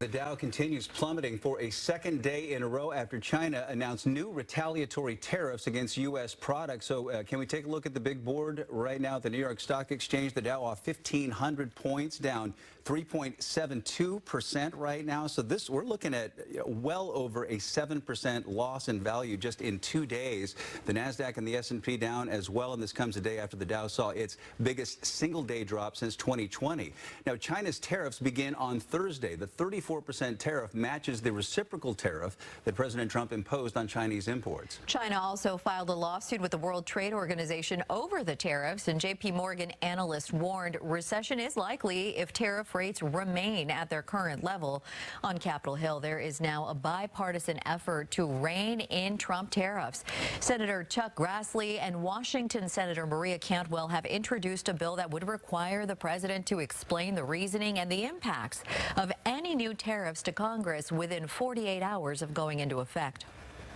The Dow continues plummeting for a second day in a row after China announced new retaliatory tariffs against U.S. products. So can we take a look at the big board right now at the New York Stock Exchange? The Dow off 1,500 points, down 3.72% right now. So we're looking at well over a 7% loss in value just in 2 days. The NASDAQ and the S&P down as well, and this comes a day after the Dow saw its biggest single-day drop since 2020. Now, China's tariffs begin on Thursday. The 34% tariff matches the reciprocal tariff that President Trump imposed on Chinese imports. China also filed a lawsuit with the World Trade Organization over the tariffs, and J.P. Morgan analysts warned recession is likely if tariff rates remain at their current level. On Capitol Hill, there is now a bipartisan effort to rein in Trump tariffs. Senator Chuck Grassley and Washington Senator Maria Cantwell have introduced a bill that would require the president to explain the reasoning and the impacts of any new tariffs to Congress within 48 hours of going into effect.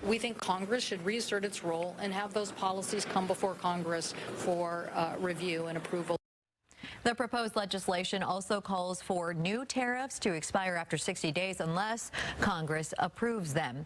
We think Congress should reassert its role and have those policies come before Congress for review and approval. The proposed legislation also calls for new tariffs to expire after 60 days unless Congress approves them.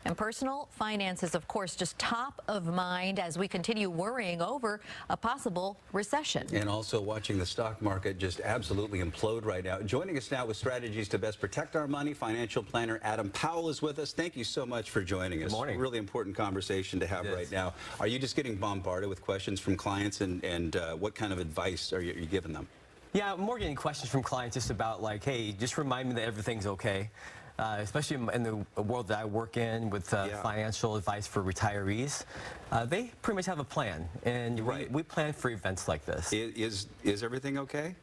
And personal finances, of course, just top of mind as we continue worrying over a possible recession. And also watching the stock market just absolutely implode right now. Joining us now with strategies to best protect our money, financial planner Adam Powell is with us. Thank you so much for joining us. Good morning. Really important conversation to have right now. Are you just getting bombarded with questions from clients, and what kind of advice are you giving them? Yeah, I'm more getting questions from clients just about like, hey, just remind me that everything's okay. Especially in the world that I work in with financial advice for retirees. They pretty much have a plan, and we plan for events like this. Is everything okay?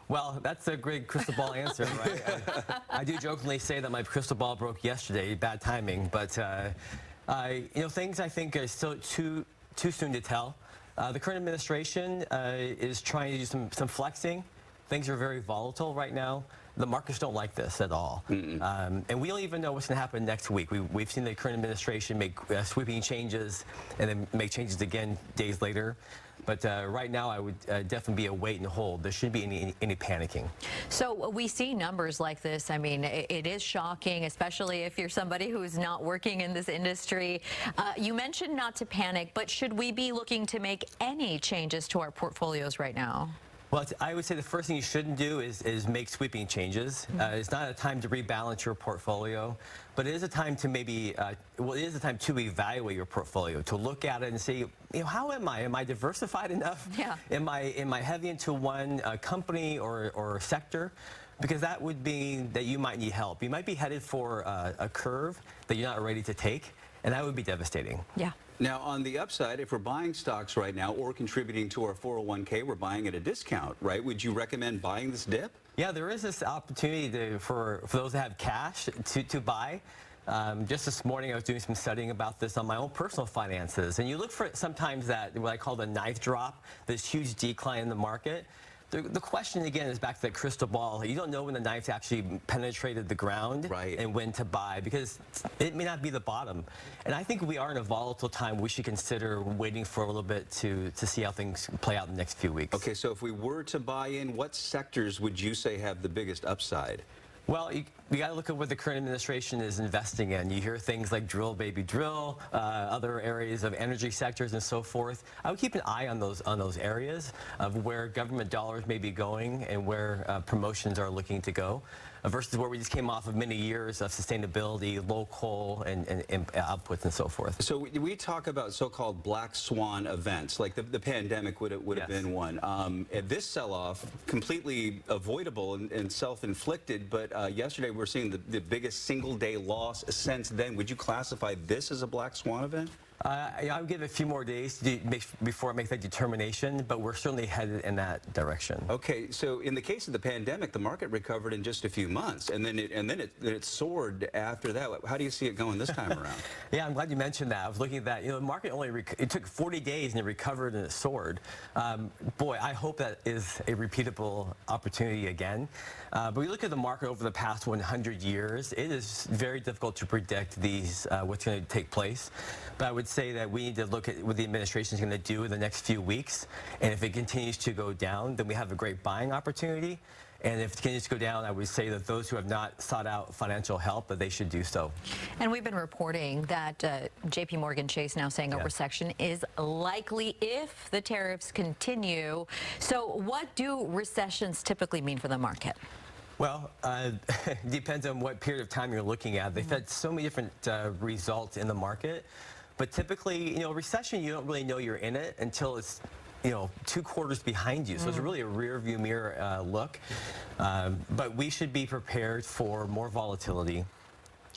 Well, that's a great crystal ball answer, right? I do jokingly say that my crystal ball broke yesterday, bad timing, but you know, things I think are still too soon to tell. The current administration is trying to do some flexing. Things are very volatile right now. The markets don't like this at all. And we don't even know what's going to happen next week. We've seen the current administration make sweeping changes and then make changes again days later. But right now, I would definitely be a wait and hold. There shouldn't be any panicking. So we see numbers like this. I mean, it is shocking, especially if you're somebody who's not working in this industry. You mentioned not to panic, but should we be looking to make any changes to our portfolios right now? Well, I would say the first thing you shouldn't do is make sweeping changes. It's not a time to rebalance your portfolio, but it is a time to maybe, well, it is a time to evaluate your portfolio, to look at it and say, you know, how am I? Am I diversified enough? Yeah. Am I heavy into one company or sector? Because that would mean that you might need help. You might be headed for a curve that you're not ready to take, and that would be devastating. Yeah. Now, on the upside, if we're buying stocks right now or contributing to our 401k, we're buying at a discount, right? Would you recommend buying this dip? Yeah, there is this opportunity for those that have cash to buy. Just this morning, I was doing some studying about this on my own personal finances. And you look for sometimes that, what I call the knife drop, this huge decline in the market. The question, again, is back to that crystal ball. You don't know when the knife's actually penetrated the ground and when to buy, because it may not be the bottom. And I think we are in a volatile time. We should consider waiting for a little bit to see how things play out in the next few weeks. Okay, so if we were to buy in, what sectors would you say have the biggest upside? Well, you got to look at what the current administration is investing in. You hear things like drill, baby, drill, other areas of energy sectors and so forth. I would keep an eye on those areas of where government dollars may be going and where promotions are looking to go, versus where we just came off of many years of sustainability, low coal, and outputs and so forth. So we talk about so-called black swan events, like the pandemic would have been one. And this sell-off, completely avoidable and self-inflicted, but yesterday we're seeing the biggest single-day loss since then. Would you classify this as a black swan event? I would give it a few more days before I make that determination, but we're certainly headed in that direction. Okay, so in the case of the pandemic, the market recovered in just a few months, and then it soared after that. How do you see it going this time around? Yeah, I'm glad you mentioned that. I was looking at that. You know, the market it took 40 days and it recovered and it soared. Boy, I hope that is a repeatable opportunity again. But we look at the market over the past 100 years. It is very difficult to predict what's going to take place. But I would say that we need to look at what the administration is going to do in the next few weeks. And if it continues to go down, then we have a great buying opportunity. And if it continues to go down, I would say that those who have not sought out financial help, that they should do so. And we've been reporting that JP Morgan Chase now saying a recession is likely if the tariffs continue. So what do recessions typically mean for the market? Well, it depends on what period of time you're looking at. They've had so many different results in the market. But typically, recession, you don't really know you're in it until it's 2 quarters behind you. So it's really a rear view mirror look. But we should be prepared for more volatility.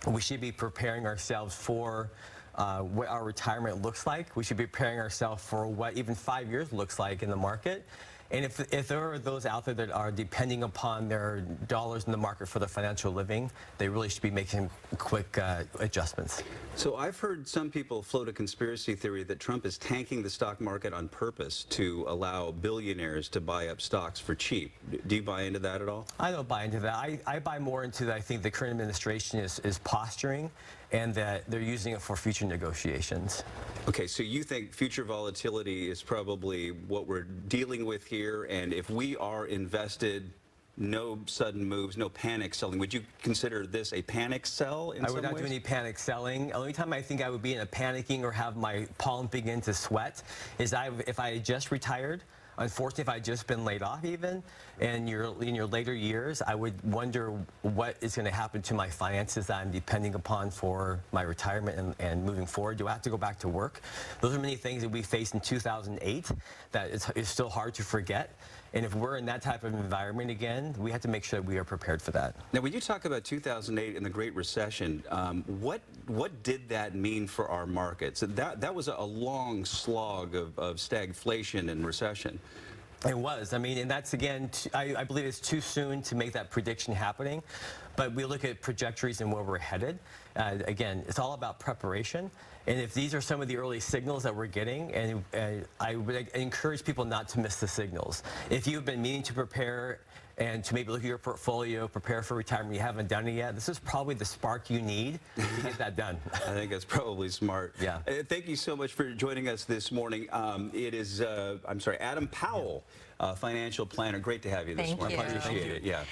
We should be preparing ourselves for what our retirement looks like. We should be preparing ourselves for what even 5 years looks like in the market. And if there are those out there that are depending upon their dollars in the market for their financial living, they really should be making quick adjustments. So I've heard some people float a conspiracy theory that Trump is tanking the stock market on purpose to allow billionaires to buy up stocks for cheap. Do you buy into that at all? I don't buy into that. I buy more into that. I think the current administration is posturing, and that they're using it for future negotiations. Okay, so you think future volatility is probably what we're dealing with here, and if we are invested, no sudden moves, no panic selling. Would you consider this a panic sell in some ways? I would not do any panic selling. The only time I think I would be in a panicking or have my palms begin to sweat is if I had just retired. Unfortunately, if I had just been laid off even, and in your later years, I would wonder what is going to happen to my finances that I'm depending upon for my retirement and moving forward. Do I have to go back to work? Those are many things that we faced in 2008 that is still hard to forget. And if we're in that type of environment again, we have to make sure that we are prepared for that. Now, when you talk about 2008 and the Great Recession, what did that mean for our markets? That was a long slog of stagflation and recession. It was. I mean, and that's, again, I believe it's too soon to make that prediction happening. But we look at trajectories and where we're headed. Again, it's all about preparation. And if these are some of the early signals that we're getting, and I would encourage people not to miss the signals. If you've been meaning to prepare and to maybe look at your portfolio, prepare for retirement, you haven't done it yet, this is probably the spark you need to get that done. I think that's probably smart. Yeah. Thank you so much for joining us this morning. It is, Adam Powell, financial planner. Great to have you this morning. Thank you. Appreciate it. Yeah.